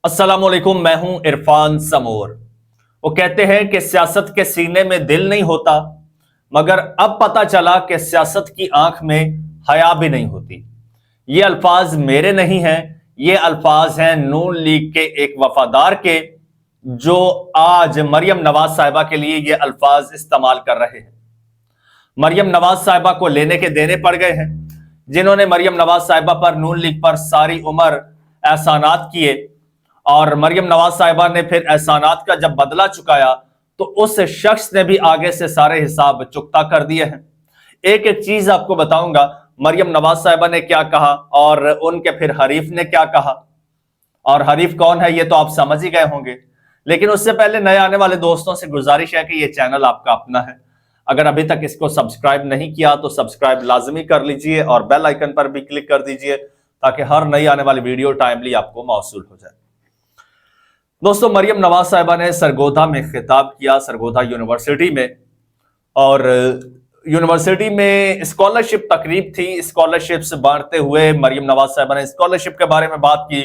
अस्सलामुअलैकुम, मैं हूं इरफान समोर। वो कहते हैं कि सियासत के सीने में दिल नहीं होता, मगर अब पता चला कि सियासत की आंख में हया भी नहीं होती। ये अल्फाज मेरे नहीं हैं, ये अल्फाज हैं नून लीग के एक वफादार के, जो आज मरियम नवाज साहिबा के लिए ये अल्फाज इस्तेमाल कर रहे हैं। मरियम नवाज साहिबा को लेने के देने पड़ गए हैं। जिन्होंने मरियम नवाज साहिबा पर, नून लीग पर सारी उम्र एहसानात किए और मरियम नवाज साहिबा ने फिर एहसानात का जब बदला चुकाया तो उस शख्स ने भी आगे से सारे हिसाब चुकता कर दिए हैं। एक एक चीज आपको बताऊंगा, मरियम नवाज साहिबा ने क्या कहा और उनके फिर हरीफ ने क्या कहा। और हरीफ कौन है ये तो आप समझ ही गए होंगे, लेकिन उससे पहले नए आने वाले दोस्तों से गुजारिश है कि ये चैनल आपका अपना है। अगर अभी तक इसको सब्सक्राइब नहीं किया तो सब्सक्राइब लाजमी कर लीजिए और बेल आइकन पर भी क्लिक कर दीजिए ताकि हर नई आने वाली वीडियो टाइमली आपको मौसूल हो जाए। दोस्तों, मरियम नवाज साहिबा ने सरगोधा में खिताब किया, सरगोधा यूनिवर्सिटी में, और यूनिवर्सिटी में स्कॉलरशिप तकरीब थी। स्कॉलरशिप्स बांटते हुए मरियम नवाज साहिबा ने स्कॉलरशिप के बारे में बात की।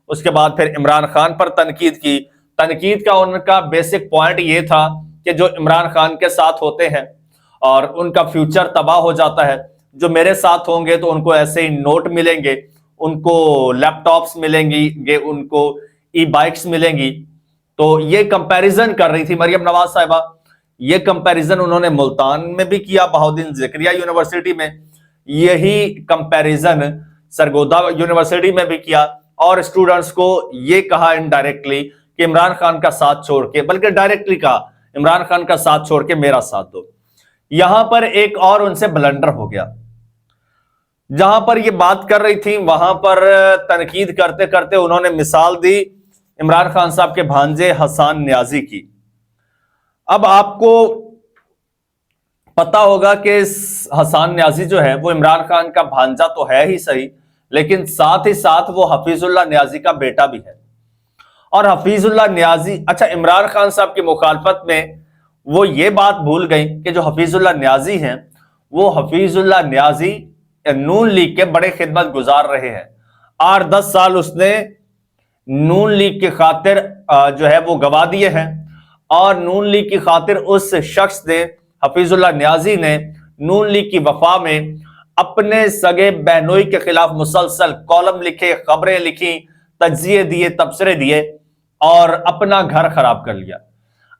उसके बाद फिर इमरान खान पर तनकीद की। तनकीद का उनका बेसिक पॉइंट ये था कि जो इमरान खान के साथ होते हैं और उनका फ्यूचर तबाह हो जाता है, जो मेरे साथ होंगे तो उनको ऐसे ही नोट मिलेंगे, उनको लैपटॉप्स मिलेंगी, उनको ई बाइक्स मिलेंगी। तो ये कंपैरिजन कर रही थी मरियम नवाज साहिबा। ये कंपैरिजन उन्होंने मुल्तान में भी किया, बहाउद्दीन ज़करिया यूनिवर्सिटी में। यही कंपैरिजन सरगोधा यूनिवर्सिटी में भी किया और स्टूडेंट्स को ये कहा इनडायरेक्टली कि इमरान खान का साथ छोड़ के, बल्कि डायरेक्टली कहा इमरान खान का साथ छोड़ के मेरा साथ दो। यहां पर एक और उनसे ब्लंडर हो गया। जहां पर ये बात कर रही थी वहां पर तनकीद करते करते उन्होंने मिसाल दी इमरान खान साहब के भांजे हसन न्याजी की। अब आपको पता होगा कि हसन न्याजी जो है वो इमरान खान का भांजा तो है ही सही, लेकिन साथ ही साथ वो हफीजुल्लाह न्याजी का बेटा भी है। और हफीजुल्लाह न्याजी, अच्छा, इमरान खान साहब की मुखालफत में वो ये बात भूल गई कि जो हफीजुल्लाह न्याजी हैं वो हफीजुल्लाह न्याजी नून लीग के बड़े खिदमत गुजार रहे हैं। 8-10 साल उसने नून लीग की खातिर जो है वो गवा दिए हैं। और नून लीग की खातिर उस शख्स ने, हफीजुल्लाह न्याजी ने, नून लीग की वफा में अपने सगे बहनोई के खिलाफ मुसलसल कॉलम लिखे, खबरें लिखी, तज्जिए दिए, तबसरे दिए और अपना घर खराब कर लिया।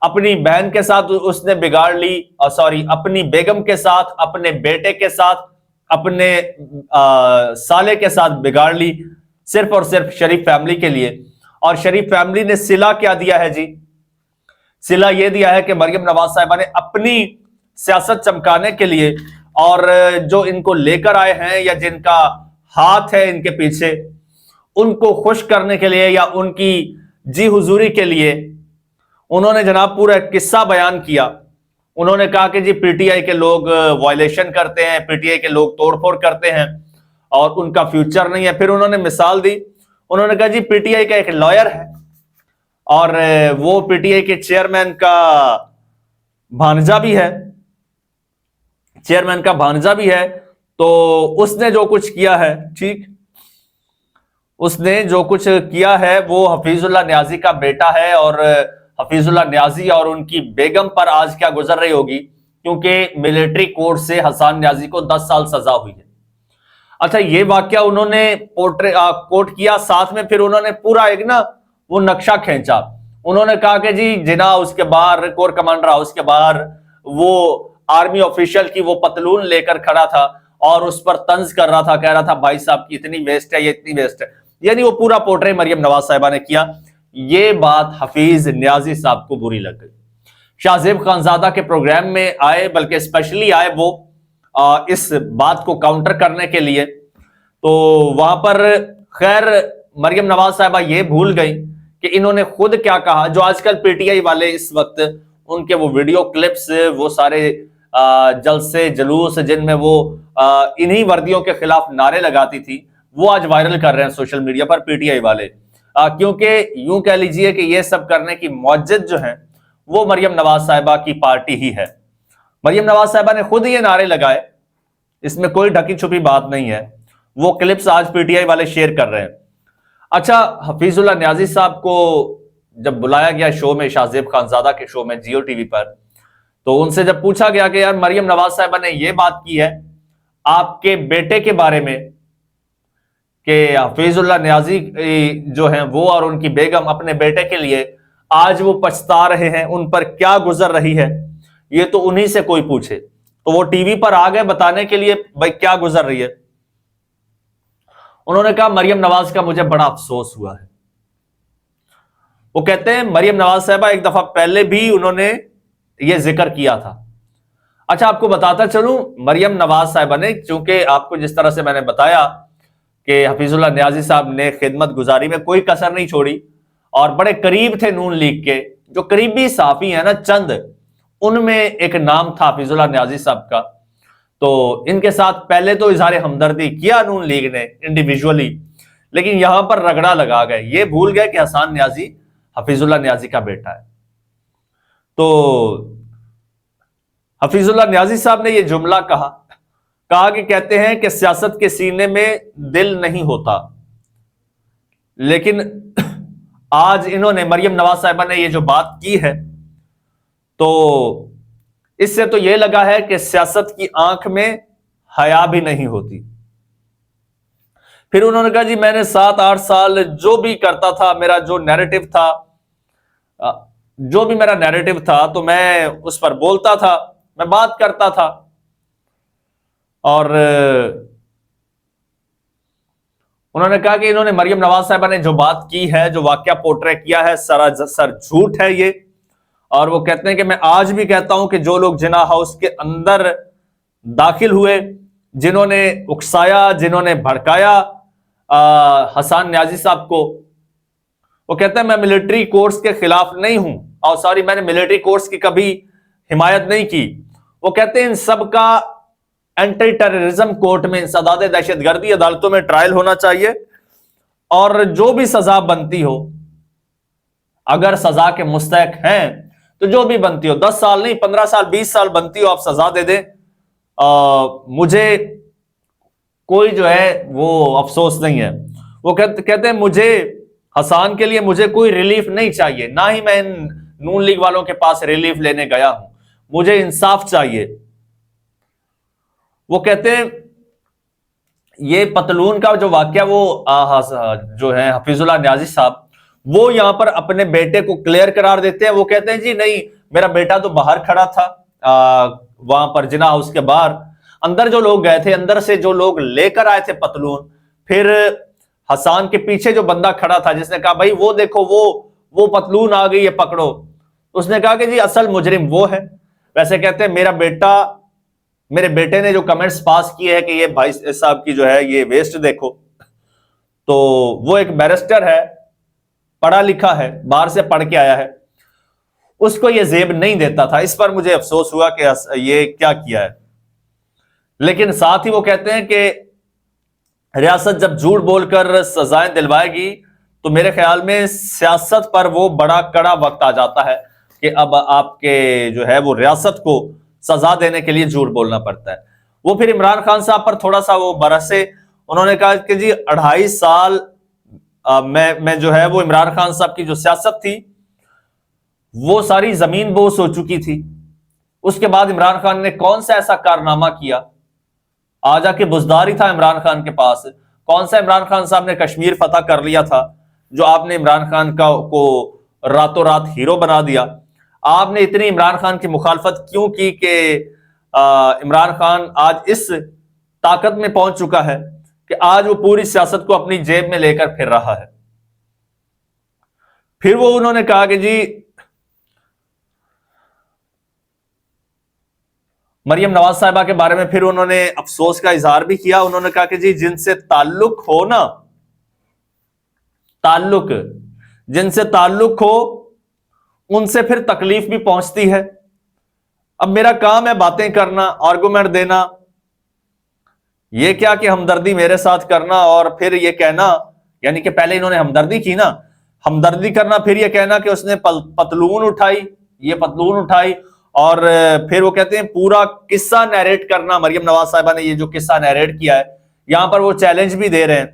अपनी बहन के साथ उसने बिगाड़ ली, अपनी बेगम के साथ, अपने बेटे के साथ, अपने साले के साथ बिगाड़ ली, सिर्फ और सिर्फ शरीफ फैमिली के लिए। और शरीफ फैमिली ने सिला क्या दिया है जी? सिला यह दिया है कि मरियम नवाज साहिबा ने अपनी सियासत चमकाने के लिए और जो इनको लेकर आए हैं या जिनका हाथ है इनके पीछे, उनको खुश करने के लिए या उनकी जी हुजूरी के लिए उन्होंने जनाब पूरा किस्सा बयान किया। उन्होंने कहा कि जी पीटीआई के लोग वायलेशन करते हैं, पीटीआई के लोग तोड़फोड़ करते हैं और उनका फ्यूचर नहीं है। फिर उन्होंने मिसाल दी, उन्होंने कहा जी पीटीआई का एक लॉयर है और वो पीटीआई के चेयरमैन का भांजा भी है, चेयरमैन का भांजा भी है। तो उसने जो कुछ किया है, ठीक, उसने जो कुछ किया है वो हफीजुल्लाह न्याजी का बेटा है। और हफीजुल्लाह न्याजी और उनकी बेगम पर आज क्या गुजर रही होगी, क्योंकि मिलिट्री कोर्ट से हसन न्याजी को 10 साल सजा हुई है। अच्छा, ये वाकया उन्होंने कोर्ट किया, साथ में फिर उन्होंने पूरा एक ना वो नक्शा खींचा। उन्होंने कहा कि जी जिना उसके बाहर, कोर कमांडर हाउस के बाहर वो आर्मी ऑफिशियल की वो पतलून लेकर खड़ा था और उस पर तंज कर रहा था, कह रहा था भाई साहब की इतनी वेस्ट है, ये इतनी वेस्ट है। यानी वो पूरा पोर्ट्रे मरियम नवाज साहिबा ने किया। ये बात हफीज न्याजी साहब को बुरी लग गई। शाहजेब खानजादा के प्रोग्राम में आए, बल्कि स्पेशली आए वो इस बात को काउंटर करने के लिए। तो वहां पर खैर मरियम नवाज साहिबा ये भूल गई कि इन्होंने खुद क्या कहा। जो आजकल पीटीआई वाले इस वक्त उनके वो वीडियो क्लिप्स, वो सारे जलसे जुलूस जिनमें वो इन्हीं वर्दियों के खिलाफ नारे लगाती थी, वो आज वायरल कर रहे हैं सोशल मीडिया पर पीटीआई वाले। क्योंकि यूं कह लीजिए कि ये सब करने की मौजद जो है वो मरियम नवाज साहिबा की पार्टी ही है। मरियम नवाज साहिबा ने खुद ये नारे लगाए, इसमें कोई ढकी छुपी बात नहीं है। वो क्लिप्स आज पीटीआई वाले शेयर कर रहे हैं। अच्छा, हफीजुल्लाह न्याजी साहब को जब बुलाया गया शो में, शाहजेब खानजादा के शो में जियो टीवी पर, तो उनसे जब पूछा गया कि यार मरियम नवाज साहिबा ने यह बात की है आपके बेटे के बारे में कि हफीजुल्लाह न्याजी जो हैं वो और उनकी बेगम अपने बेटे के लिए आज वो पछता रहे हैं, उन पर क्या गुजर रही है, ये तो उन्हीं से कोई पूछे। तो वो टीवी पर आ गए बताने के लिए भाई क्या गुजर रही है। उन्होंने कहा मरियम नवाज का मुझे बड़ा अफसोस हुआ है। वो कहते हैं मरियम नवाज साहिबा एक दफा पहले भी उन्होंने ये जिक्र किया था। अच्छा, आपको बताता चलूं, मरियम नवाज साहिबा ने, चूंकि आपको जिस तरह से मैंने बताया कि हफीजुल्लाह न्याजी साहब ने खिदमत गुजारी में कोई कसर नहीं छोड़ी और बड़े करीब थे नून लीग के, जो करीबी साफी है ना चंद, उनमें एक नाम था हफीजुल्लाह न्याजी साहब का। तो इनके साथ पहले तो इजहार हमदर्दी किया नून लीग ने इंडिविजुअली, लेकिन यहां पर रगड़ा लगा गए, ये भूल गए कि हसन न्याजी हफीजुल्लाह न्याजी का बेटा है। तो हफीजुल्लाह न्याजी साहब ने यह जुमला कहा कि कहते हैं कि सियासत के सीने में दिल नहीं होता, लेकिन आज इन्होंने मरियम नवाज साहिबा ने यह जो बात की है, तो इससे तो यह लगा है कि सियासत की आंख में हया भी नहीं होती। फिर उन्होंने कहा जी मैंने 7-8 साल जो भी करता था, मेरा जो नैरेटिव था, जो भी मेरा नैरेटिव था, तो मैं उस पर बोलता था, मैं बात करता था। और उन्होंने कहा कि इन्होंने मरियम नवाज साहिबा ने जो बात की है, जो वाकया पोर्ट्रे किया है, सरासर झूठ है ये। और वो कहते हैं कि मैं आज भी कहता हूं कि जो लोग जिना हाउस के अंदर दाखिल हुए, जिन्होंने उकसाया, जिन्होंने भड़काया हसन न्याजी साहब को, वो कहते हैं मैं मिलिट्री कोर्स के खिलाफ नहीं हूं, और सॉरी मैंने मिलिट्री कोर्स की कभी हिमायत नहीं की। वो कहते हैं इन सब का एंटी टेररिज्म कोर्ट में, इंसदाद दहशतगर्दी अदालतों में ट्रायल होना चाहिए, और जो भी सजा बनती हो, अगर सजा के मुस्तहक हैं तो जो भी बनती हो, 10 साल नहीं 15 साल 20 साल बनती हो, आप सजा दे दें, मुझे कोई जो है वो अफसोस नहीं है। वो कहते हैं मुझे हसन के लिए मुझे कोई रिलीफ नहीं चाहिए, ना ही मैं नून लीग वालों के पास रिलीफ लेने गया हूं, मुझे इंसाफ चाहिए। वो कहते हैं ये पतलून का जो वाकया, वो जो है हफीजुल्लाह न्याजी साहब, वो यहां पर अपने बेटे को क्लियर करार देते हैं। वो कहते हैं जी नहीं, मेरा बेटा तो बाहर खड़ा था, वहां पर जिना हाउस के बाहर, अंदर जो लोग गए थे, अंदर से जो लोग लेकर आए थे पतलून, फिर हसन के पीछे जो बंदा खड़ा था जिसने कहा भाई वो देखो वो पतलून आ गई है, पकड़ो, उसने कहा कि जी असल मुजरिम वो है। वैसे कहते हैं मेरे बेटे ने जो कमेंट्स पास किए हैं कि ये भाई साहब की जो है ये वेस्ट देखो, तो वो एक बैरिस्टर है, पढ़ा लिखा है, बाहर से पढ़ के आया है, उसको ये जेब नहीं देता था। इस पर मुझे अफसोस हुआ कि ये क्या किया है। लेकिन साथ ही वो कहते हैं कि रियासत जब झूठ बोलकर सजाएं दिलवाएगी, तो मेरे ख्याल में सियासत पर वो बड़ा कड़ा वक्त आ जाता है कि अब आपके जो है वो रियासत को सजा देने के लिए झूठ बोलना पड़ता है। वो फिर इमरान खान साहब पर थोड़ा सा वो बरसे, उन्होंने कहा कि जी 2.5 साल में जो है वो इमरान खान साहब की जो सियासत थी वो सारी जमीन बोस हो चुकी थी। उसके बाद इमरान खान ने कौन सा ऐसा कारनामा किया, आ जाके बुजदारी था इमरान खान के पास, कौन सा इमरान खान साहब ने कश्मीर फतह कर लिया था जो आपने इमरान खान को रातों रात हीरो बना दिया। आपने इतनी इमरान खान की मुखालफत क्यों की कि इमरान खान आज इस ताकत में पहुंच चुका है कि आज वो पूरी सियासत को अपनी जेब में लेकर फिर रहा है। फिर वो उन्होंने कहा कि जी मरियम नवाज साहिबा के बारे में फिर उन्होंने अफसोस का इजहार भी किया। उन्होंने कहा कि जी जिनसे ताल्लुक हो ना, जिनसे ताल्लुक हो उनसे फिर तकलीफ भी पहुंचती है। अब मेरा काम है बातें करना, आर्गुमेंट देना, ये क्या कि हमदर्दी मेरे साथ करना और फिर ये कहना, यानी कि पहले इन्होंने हमदर्दी की ना, हमदर्दी करना, फिर ये कहना कि उसने पतलून उठाई, ये पतलून उठाई, और फिर वो कहते हैं पूरा किस्सा नैरेट करना। मरियम नवाज साहिबा ने ये जो किस्सा नैरेट किया है, यहां पर वो चैलेंज भी दे रहे हैं।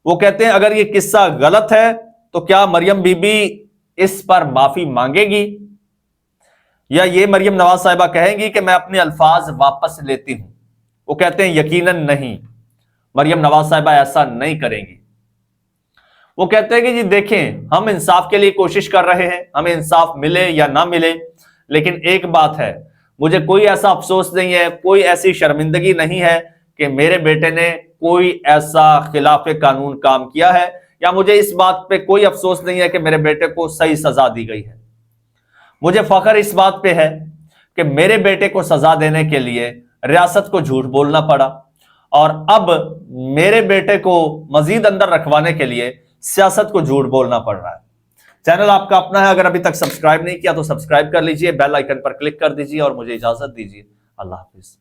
वो कहते हैं अगर ये किस्सा गलत है तो क्या मरियम बीबी इस पर माफी मांगेगी, या ये मरियम नवाज साहिबा कहेंगी कि मैं अपने अल्फाज वापस लेती हूं। वो कहते हैं यकीनन नहीं, मरियम नवाज साहिबा ऐसा नहीं करेंगी। वो कहते हैं कि जी देखें, हम इंसाफ के लिए कोशिश कर रहे हैं, हमें इंसाफ मिले या ना मिले, लेकिन एक बात है, मुझे कोई ऐसा अफसोस नहीं है, कोई ऐसी शर्मिंदगी नहीं है कि मेरे बेटे ने कोई ऐसा खिलाफ कानून काम किया है, या मुझे इस बात पे कोई अफसोस नहीं है कि मेरे बेटे को सही सजा दी गई है। मुझे फख्र इस बात पे है कि मेरे बेटे को सजा देने के लिए रियासत को झूठ बोलना पड़ा, और अब मेरे बेटे को मजीद अंदर रखवाने के लिए सियासत को झूठ बोलना पड़ रहा है। चैनल आपका अपना है, अगर अभी तक सब्सक्राइब नहीं किया तो सब्सक्राइब कर लीजिए, बेल आइकन पर क्लिक कर दीजिए और मुझे इजाजत दीजिए। अल्लाह हाफिज।